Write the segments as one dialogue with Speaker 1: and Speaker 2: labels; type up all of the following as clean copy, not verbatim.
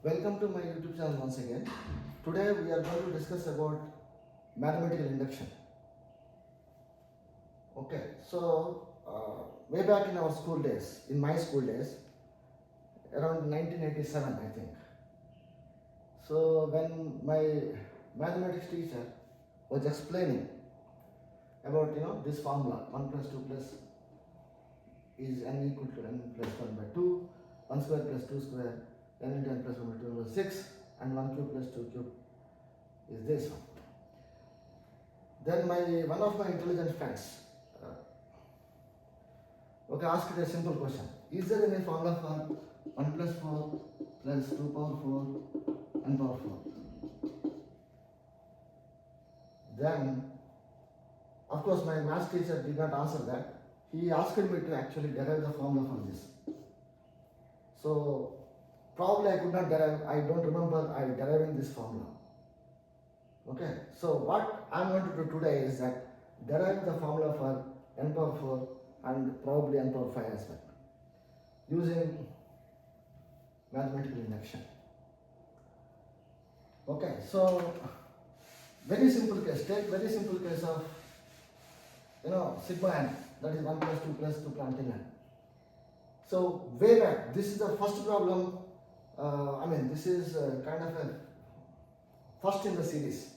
Speaker 1: Welcome to my YouTube channel once again. Today we are going to discuss about mathematical induction. Okay, so way back in our school days, in my school days, around 1987 I think. So when my mathematics teacher was explaining about this formula 1 plus 2 plus is n equal to n plus 1 by 2, 1 square plus 2 square, n into n plus 1 by 2 over 6, and 1 cube plus 2 cube is this one. Then one of my intelligent friends asked a simple question. Is there any formula for 1 plus 4 plus 2 power 4 and power 4? Then, of course, my math teacher did not answer that. He asked me to actually derive the formula for this. So, probably I could not derive, I don't remember I deriving this formula. Okay, so what I am going to do today is that derive the formula for n power 4 and probably n power 5 as well, using mathematical induction. Okay, so very simple case, take very simple case of sigma n, that is 1 plus 2 plus 2 until n. So way back, this is the first problem, this is kind of a first in the series.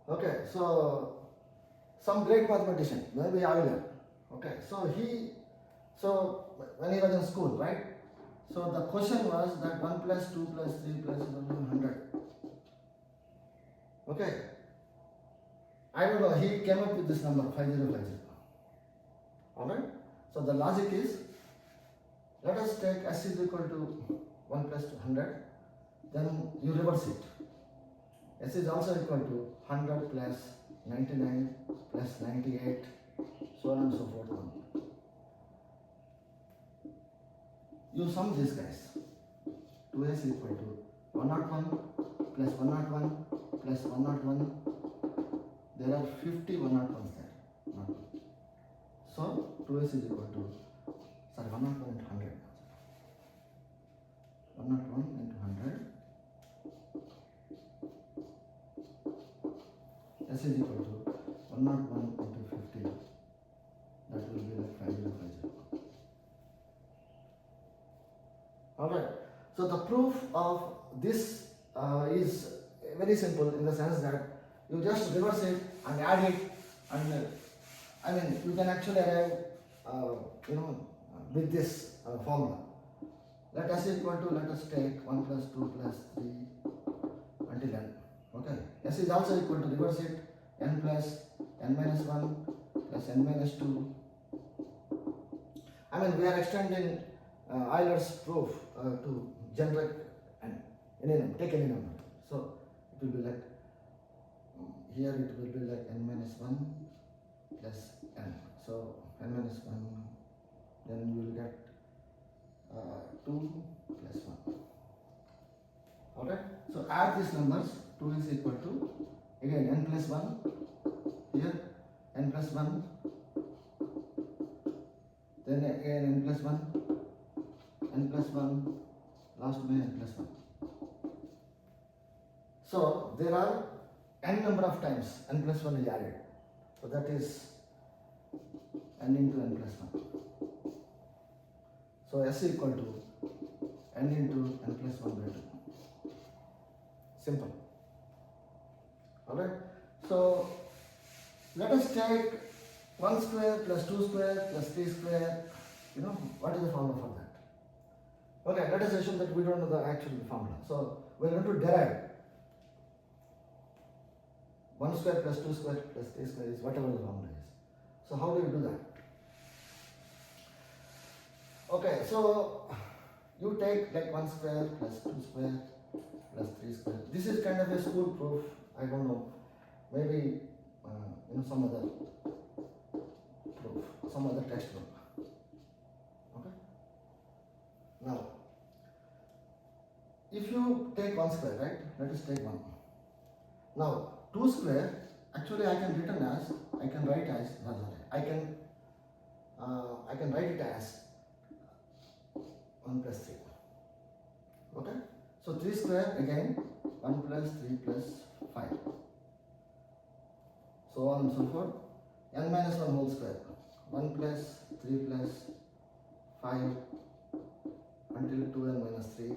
Speaker 1: Okay, so some great mathematician, maybe Euler. Okay, so when he was in school, right? So the question was that 1 plus 2 plus 3 plus 100. Okay, I don't know, he came up with this number 5050. Alright, so the logic is, let us take s is equal to 1 plus 100, then you reverse it. S is also equal to 100 plus 99 plus 98, so on and so forth. You sum these guys. 2s equal to 101 plus 101 plus 101. There are 50 101s there. So 2s is equal to 101 into 100. 101 into 100. S is equal to 101 into 50. That will be like 5050. Alright, so the proof of this is very simple in the sense that you just reverse it and add it, and you can actually arrive with this formula. Let us equal to, let us take 1 plus 2 plus 3 until n. Okay, s is also equal to, reverse it, n plus n minus 1 plus n minus 2. We are extending Euler's proof to generate any number, take any number. So it will be like, here it will be like n minus 1 plus n. So n minus 1, then you will get 2 plus 1. Alright, so add these numbers. 2 is equal to, again, n plus 1, here n plus 1, then again n plus 1, last may n plus 1. So there are n number of times n plus 1 is added. So that is n into n plus 1. So s equal to n into n plus 1 by 2. Simple. Alright, so let us take 1 square plus 2 square plus 3 square. What is the formula for that? Okay, let us assume that we don't know the actual formula. So we are going to derive 1 square plus 2 square plus 3 square is whatever the formula is. So how do you do that? Okay, so you take like 1 square plus 2 square plus 3 square. This is kind of a school proof. I don't know. Maybe some other proof, some other textbook. Okay. Now, if you take 1 square, right? Let us take 1. Now, 2 square. Actually, I can write it as 1 plus 3. So 3 square again 1 plus 3 plus 5. So on and so forth. N minus 1 whole square. 1 plus 3 plus 5 until 2n minus 3.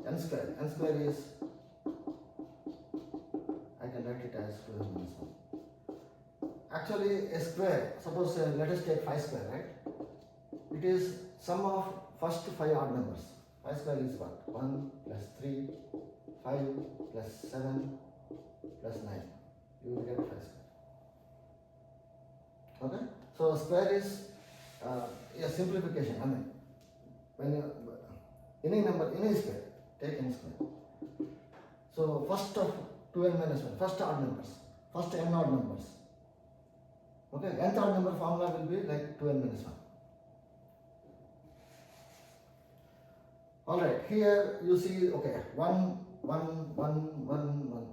Speaker 1: N square. N square is, I can write it as 2n minus 1. Actually a square, suppose let us take 5 square, right? It is sum of first 5 odd numbers. 5 square is what? 1 plus 3, 5 plus 7 plus 9. You will get 5 square. Okay? So square is a simplification. I mean, when you, any number, any square, take any square. So first of 2n minus 1, first odd numbers, first n odd numbers. Okay, nth odd number formula will be like 2n minus 1. Alright, here you see, okay, 1, 1, 1, 1, 1.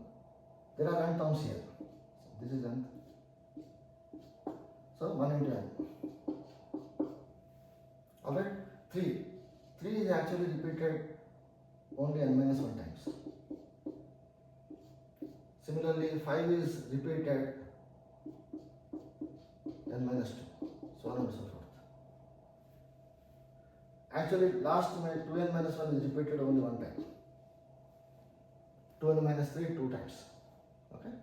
Speaker 1: There are n terms here. So this is n. So 1 into n. Alright, 3. 3 is actually repeated only n minus 1 times. Similarly, 5 is repeated n minus 2. So on and so forth. Actually, last 2n minus 1 is repeated only one time. 2n minus 3 2 times. Okay.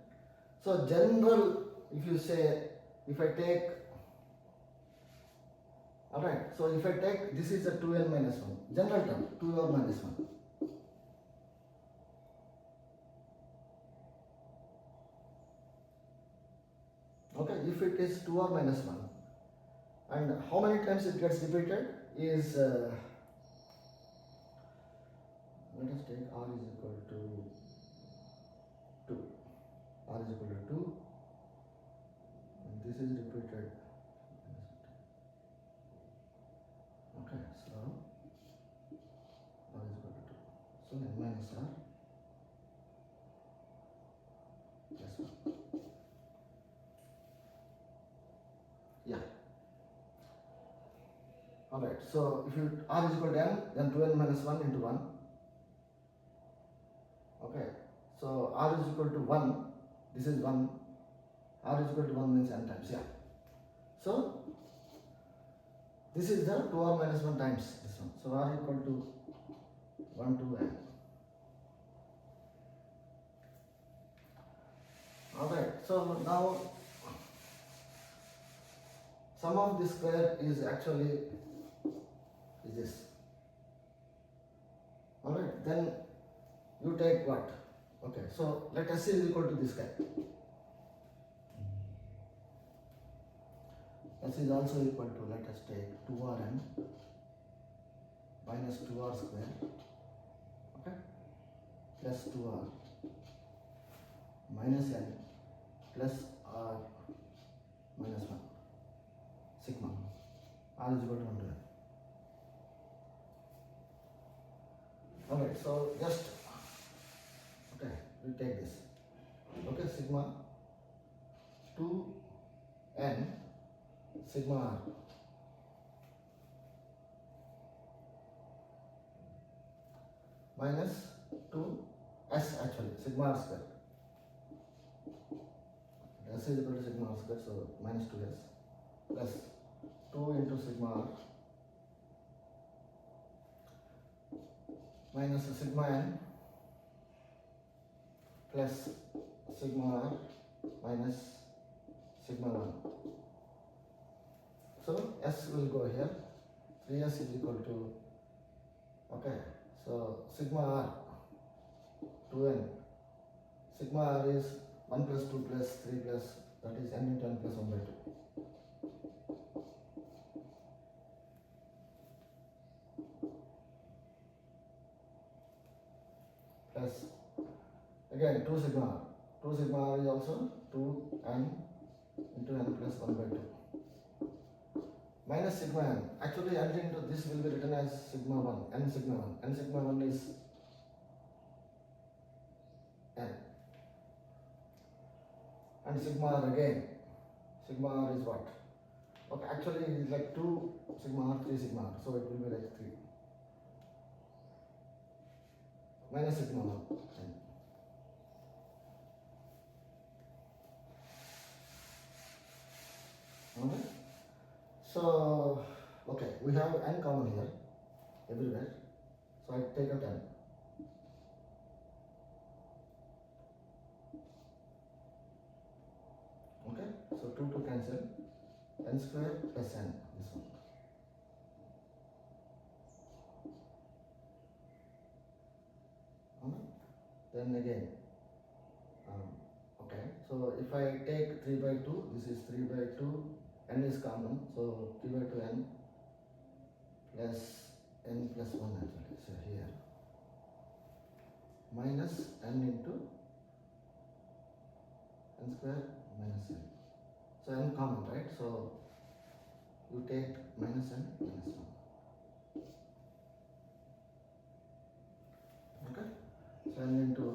Speaker 1: So general, if you say, if I take, alright, so if I take, this is a 2n minus 1, general term, 2r minus 1. Okay, if it is 2r minus 1, and how many times it gets repeated is, let us take r is equal to 2. R is equal to 2, and this is repeated. Okay, so r is equal to 2. So n minus r plus 1. Yeah. Alright, so if you r is equal to n, then 2n minus 1 into 1. Okay, so r is equal to 1, this is 1, r is equal to 1 means n times, yeah. So this is the 2r minus 1 times this one. So r equal to 1 to n. Alright, so now sum of this square is actually is this. Alright, then you take what? Okay, so let S is equal to this guy. S is also equal to, let us take 2rn minus 2r square, okay, plus 2r minus n plus r minus 1 sigma. R is equal to 1 to n. Alright, so just, okay, we take this. Okay, sigma 2n sigma r minus 2s actually, sigma r square. S is equal to sigma r square, so minus 2s plus 2 into sigma r minus sigma n plus sigma r minus sigma 1. So S will go here, 3s is equal to, okay, so sigma r 2n, sigma r is 1 plus 2 plus 3 plus, that is n into n plus 1 by 2. Plus again 2 sigma r. 2 sigma r is also 2n into n plus 1 by 2. Minus sigma n. Actually, n into this will be written as sigma 1, n sigma 1. N sigma 1 is n. And sigma r again. Sigma r is what? Okay, actually it is like 2 sigma r, 3 sigma r. So it will be like 3. minus sigma 1 n. Okay. So, okay, we have n common here, everywhere. So I take out n. Okay, so 2 to cancel, n square plus n, this one. Okay. Then again, okay, so if I take 3 by 2, this is 3 by 2, n is common, so 3 by 2 n plus n plus 1 actually, so here, minus n into n square minus n. So n common, right? So you take minus n minus 1. Okay? So n into,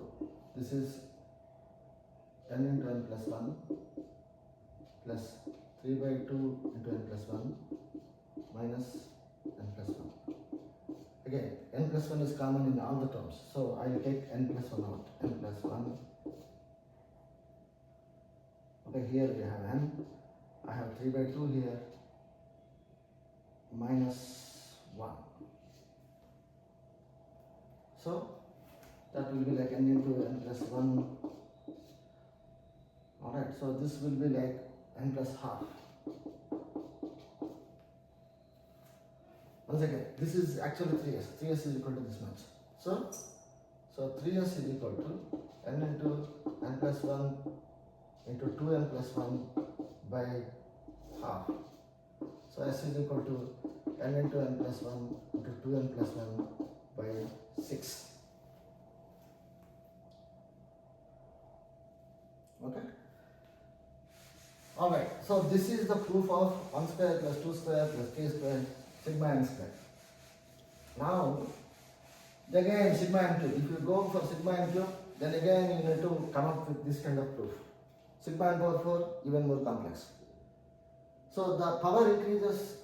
Speaker 1: this is n into n plus 1 plus 3 by 2 into n plus 1 minus n plus 1. Again, n plus 1 is common in all the terms. So I will take n plus 1 out. N plus 1. Okay, here we have n. I have 3 by 2 here. Minus 1. So that will be like n into n plus 1. Alright, so this will be like n plus half. Once again, this is actually 3s. 3s is equal to this much. So 3s is equal to n into n plus 1 into 2n plus 1 by half. So s is equal to n into n plus 1 into 2n plus 1 by 6. Okay? Alright, so this is the proof of 1 square plus 2 square plus 3 square sigma n square. Now, again sigma n cube. If you go for sigma n cube, then again you need to come up with this kind of proof. Sigma n power 4, even more complex. So the power increases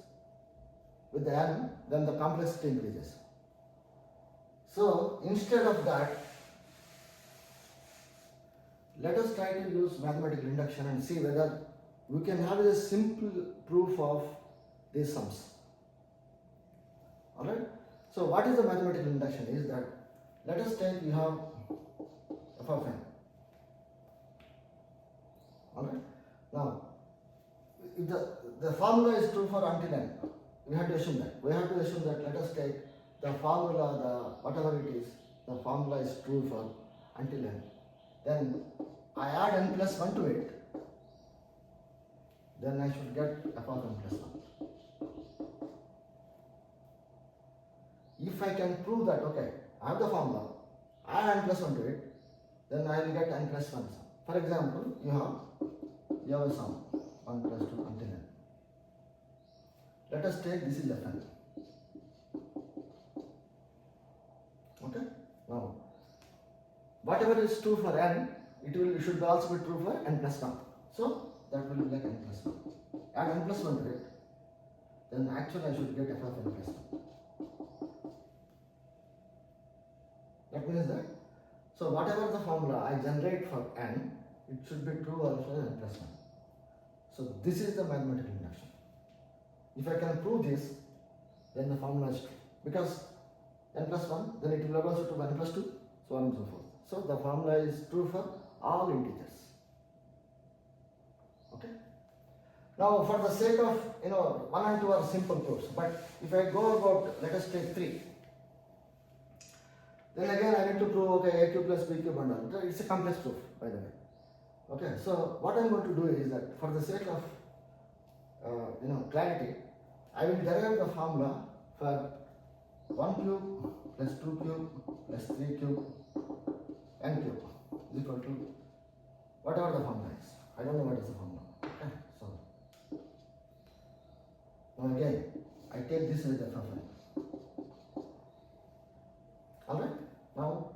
Speaker 1: with the n, then the complexity increases. So instead of that, let us try to use mathematical induction and see whether we can have a simple proof of these sums. Alright? So what is the mathematical induction is that, let us take you have f of n. Alright? Now, if the formula is true for until n, we have to assume that. We have to assume that, let us take the formula, the whatever it is, the formula is true for until n. Then I add n plus 1 to it, then I should get f of n plus 1. If I can prove that, okay, I have the formula, I add n plus 1 to it, then I will get n plus 1 sum. For example, you have a sum 1 plus 2 until n. Let us take this is fn. Okay? Now, whatever is true for n, it should also be true for n plus 1. So that will be like n plus 1. Add n plus 1 to it, then actually I should get f of n plus 1. That means that, so whatever the formula I generate for n, it should be true also for n plus 1. So this is the mathematical induction. If I can prove this, then the formula is true. Because n plus 1, then it will also to n plus 2, so on and so forth. So the formula is true for all integers. Okay? Now for the sake of, 1 and 2 are simple proofs, but if I go about, let us take 3. Then again I need to prove, okay, a cube plus b cube and all. It's a complex proof, by the way. Okay, so what I'm going to do is that for the sake of, clarity, I will derive the formula for 1 cube plus 2 cube plus 3 cube n cube is equal to whatever the formula is. I don't know what is the formula. Okay, so now again I take this as the formula. Alright, now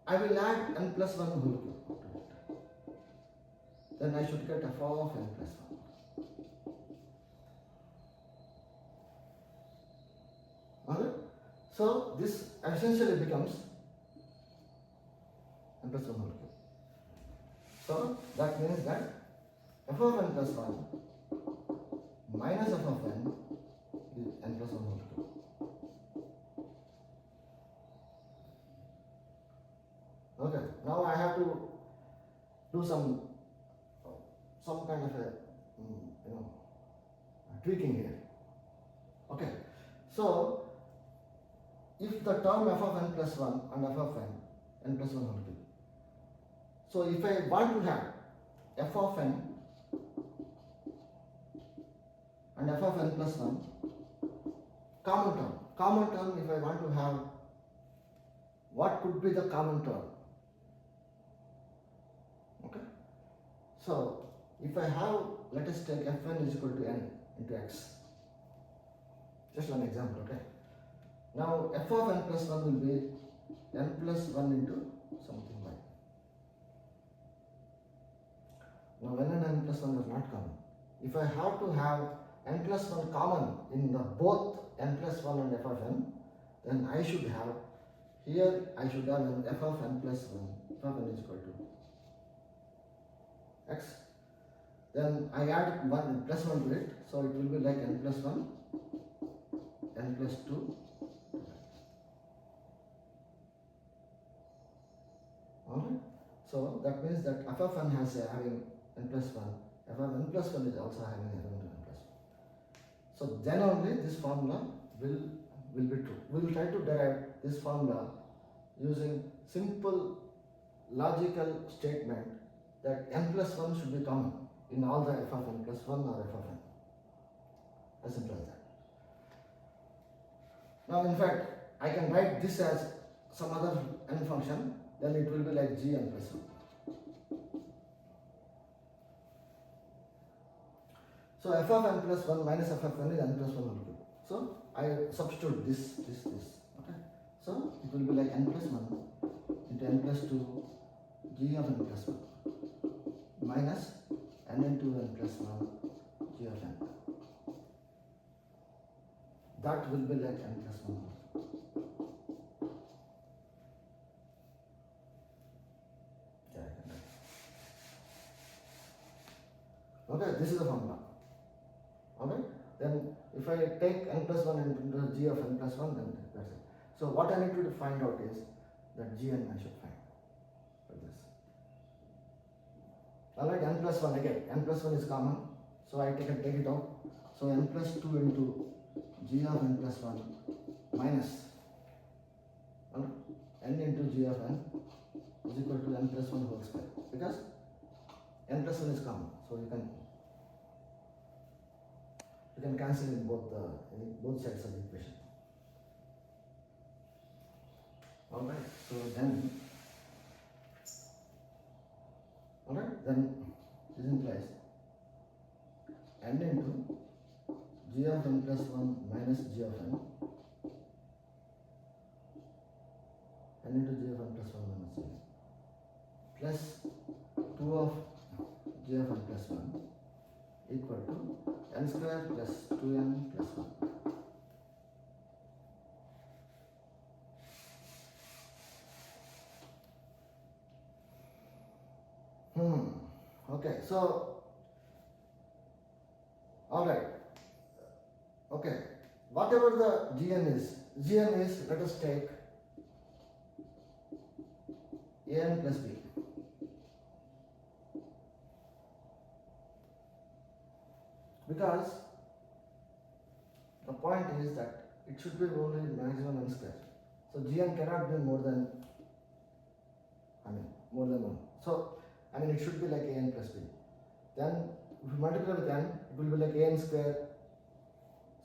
Speaker 1: I will add n plus 1 whole cube to it. Then I should get f of n plus 1. Alright, so this essentially becomes plus 1 whole cube. So that means that f of n plus 1 minus f of n is n plus 1 whole cube. Okay, now I have to do some kind of a tweaking here. Okay, so if the term f of n plus 1 and f of n plus 1 whole cube. So if I want to have f of n and f of n plus 1 common term, if I want to have, what could be the common term? Okay, so if I have, let us take fn is equal to n into x, just one example. Okay, now f of n plus 1 will be n plus 1 into something y. Now when n plus 1 is not common, if I have to have n plus 1 common in the both n plus 1 and f of n, then I should have, here I should have an f of n plus 1, f of n is equal to x. Then I add 1 plus 1 to it, so it will be like n plus 1, n plus 2. Alright, so that means that f of n has having n plus 1, f of n plus 1 is also having n plus 1. So then only this formula will be true. We will try to derive this formula using simple logical statement that n plus 1 should be common in all the f of n plus 1 or f of n. As simple as that. Now in fact, I can write this as some other n function, then it will be like g n plus 1. So f of n plus 1 minus f of n is n plus 1 whole cube. So I substitute this. Okay. So it will be like n plus 1 into n plus 2 g of n plus 1 minus n into n plus 1 g of n. That will be like n plus 1 whole cube. Yeah, I can write. Okay, this is the formula. Alright, then if I take n plus 1 into g of n plus 1, then that's it. So what I need to find out is that gn I should find for this. Alright, n plus 1 again, n plus 1 is common, so I take it out. So n plus 2 into g of n plus 1 minus n into g of n is equal to n plus 1 whole square, because n plus 1 is common, so you can cancel in both sides of the equation. Alright, so then this implies n into g of n plus 1 minus g of n into g of n plus 1 minus g plus 2 of g of n plus 1 equal to n square plus 2n plus 1. Okay, so alright. Okay, whatever the gn is, let us take an plus b. Because the point is that it should be only maximum n square. So gn cannot be more than 1. So it should be like an plus b. Then if you multiply with n, it will be like an square,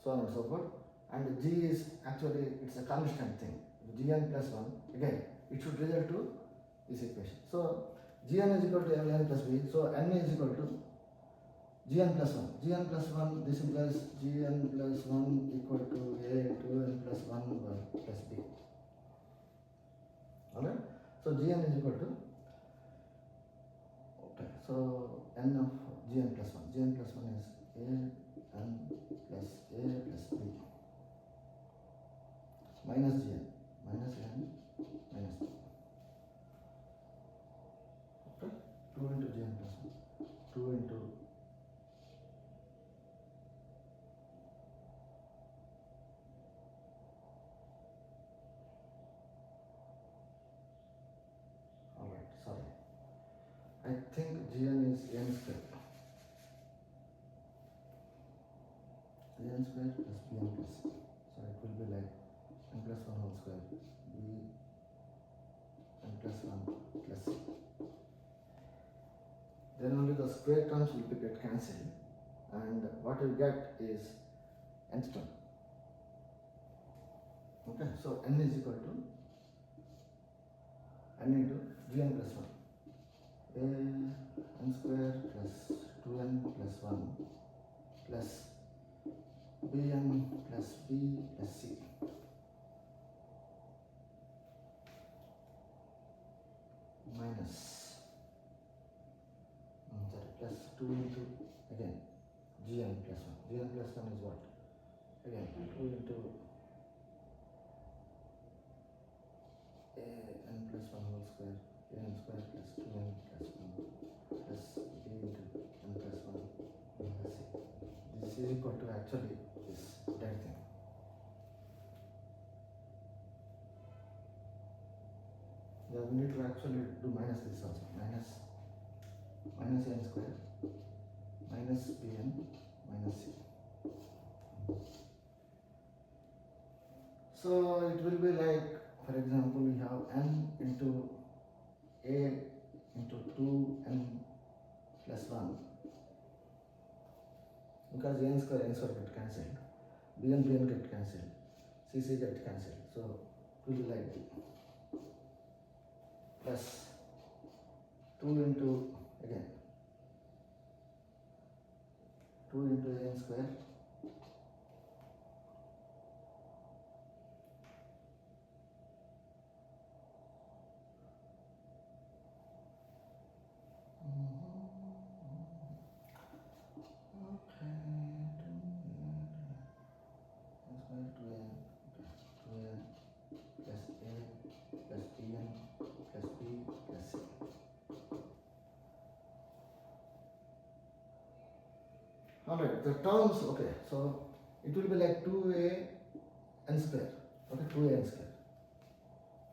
Speaker 1: so on and so forth. And g is actually, it's a constant thing. Gn plus 1, again, it should result to this equation. So gn is equal to n plus b. So n is equal to gn plus 1. Gn plus 1, this implies gn plus 1 equal to a into n plus 1 plus b. Alright? So gn is equal to, okay, so n of gn plus 1. Gn plus 1 is a n plus a plus b minus gn minus n minus b. 2 into alright, sorry. I think Gn is n square. N square plus Bn plus C. So it will be like n plus 1 whole square B n plus 1 plus C. Then only the square terms will be get cancelled, and what you get is nth term. Okay, so n is equal to n into Gn plus 1. A n square plus 2n plus 1 plus Bn plus B plus C minus plus 2 into again Gn plus 1. Gn plus 1 is what? Again 2 into A n plus 1 whole square A n square plus 2n plus 1 plus B into n plus 1 plus C. This is equal to actually this that thing. Yeah, we need to actually do minus this also. Minus n square minus Bn minus C. So it will be like, for example, we have n into A into 2n plus 1, because n square get cancelled, Bn get cancelled, C get cancelled. So it will be like plus 2 into again 2 into n square Alright, the terms, okay, so it will be like 2a n square, okay, 2a n square.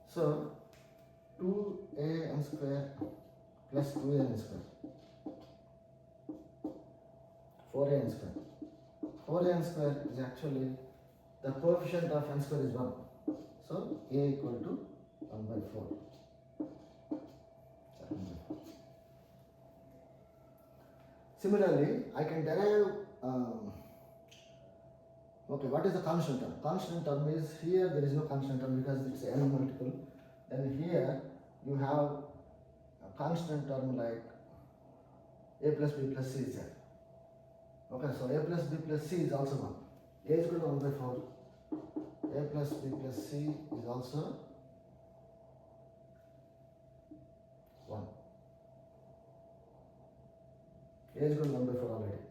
Speaker 1: So 2a n square plus 2a n square, 4a n square. 4a n square is actually, the coefficient of n square is 1. So a equal to 1 by 4. Similarly, I can derive, okay, what is the constant term? Constant term is, here there is no constant term because it's n multiple. Then here you have a constant term like a plus b plus c is there. Okay, so a plus b plus c is also 1. A is equal to 1 by 4. A plus b plus c is also 1. A is equal to 1 by 4 already.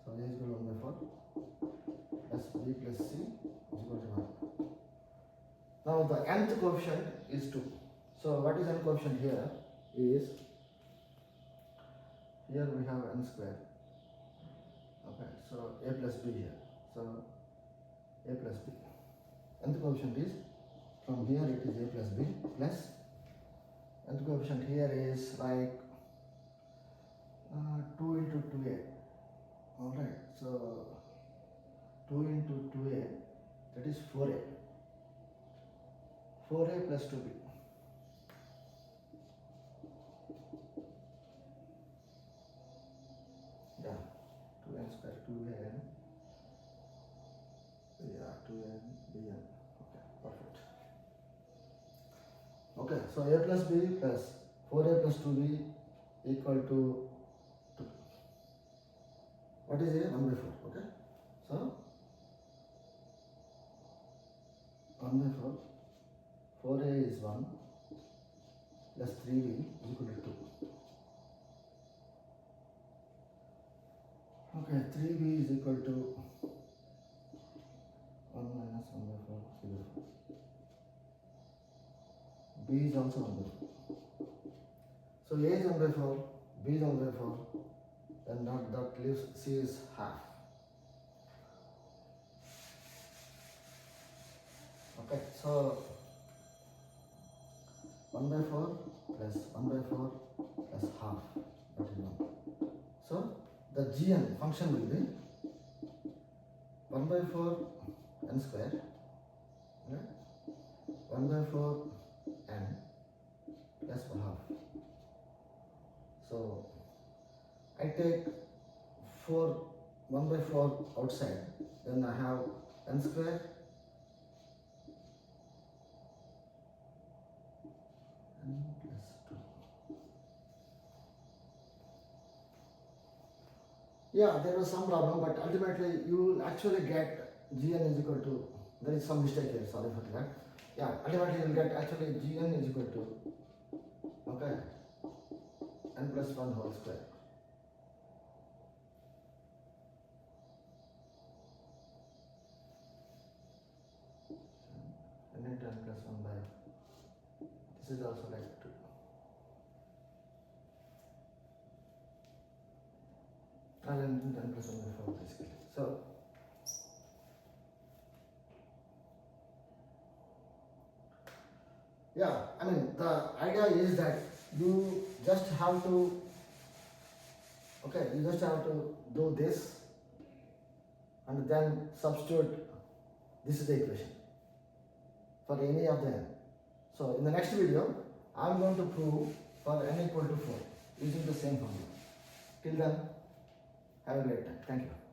Speaker 1: So A is equal to 1 by 4 plus B plus C is equal to 1. Now the nth coefficient is 2. So what is n coefficient here is, here we have n square. Okay, so A plus B here. So A plus B. Nth coefficient is, from here it is A plus B plus, nth coefficient here is like 2 into 2a. Alright, so 2 into 2a, that is 4a. 4a plus 2b. Yeah, 2n square, 2an. Yeah, 2n, bn. Okay, perfect. Okay, so a plus b plus 4a plus 2b equal to 2. What is a? 1 by 4. Okay, so 1 by 4. 4a is 1 plus 3b is equal to 2. Okay, 3b is equal to 1 minus 1 by 4, 3 by 4. B is also 1 by 4. So A is 1 by 4, b is 1 by 4, then that leaves c is half. Okay, so 1 by 4 plus 1 by 4 plus half, that is 1. So the gn function will be 1 by 4 n square, right? 1 by 4 n plus 1 half. So I take 1 by 4 outside, then I have n square n plus 2. Yeah, there was some problem, but ultimately you will actually get gn is equal to, there is some mistake here, sorry for that. Yeah, ultimately you will get actually gn is equal to, okay, n plus 1 whole square. And then 10 plus 1 by, this is also like 2. And then 10 plus 1 by 4 basically. So, yeah, I mean, the idea is that you just have to, okay, you just have to do this and then substitute, this is the equation for any of them. So in the next video, I am going to prove for n equal to 4 using the same formula. Till then, have a great time. Thank you.